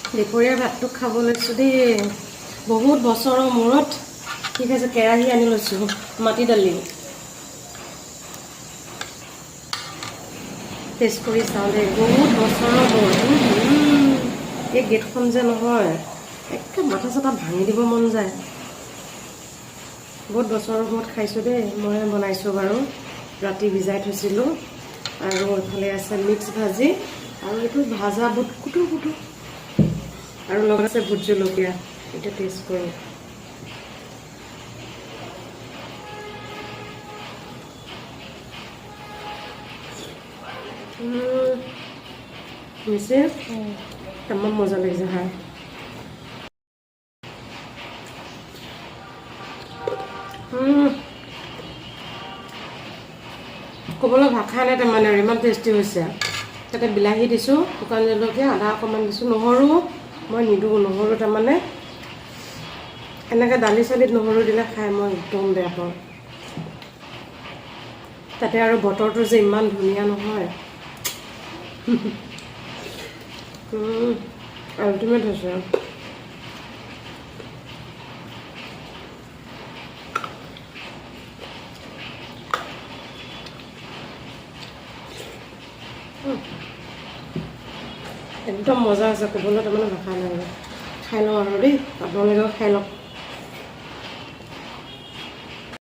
দুপৰীয়া ভাতটো খাব লৈছোঁ দেই বহুত বছৰৰ মূৰত ঠিক আছে কেৰাহী আনি লৈছোঁ মাটি দালি টেষ্ট কৰি চাওঁ দেই বহুত বছৰৰ মূৰত এই গেটখন যে নহয় একে মাথা চাথা ভাঙি দিব মন যায় বহুত বছৰৰ মূৰত খাইছোঁ দেই মই বনাইছোঁ বাৰু ৰাতি ভিজাই থৈছিলোঁ আৰু এইফালে আছে মিক্স ভাজি আৰু এইটো ভাজা বুট কুটু কুটু আৰু লগত আছে ভোট জলকীয়া এটা টেষ্ট কৰোঁ হৈছে তামাম মজা লাগিছে খাই ক'বলৈ ভাষা নাই তাৰমানে আৰু ইমান টেষ্টি হৈছে তাতে বিলাহী দিছোঁ শুকান জলকীয়া আদা অকণমান দিছোঁ নহৰু মই নিদিওঁ নহৰু তাৰমানে এনেকৈ দালি চালিত নহৰু দিলে খাই মই একদম বেয়া পাওঁ তাতে আৰু বতৰটো যে ইমান ধুনীয়া নহয় আল্টিমেট হৈছে একদম মজা আছে ক'বলৈ তাৰমানে ভাষা নাই খাই লওঁ আৰু দেই আপোনালোকেও খাই লওক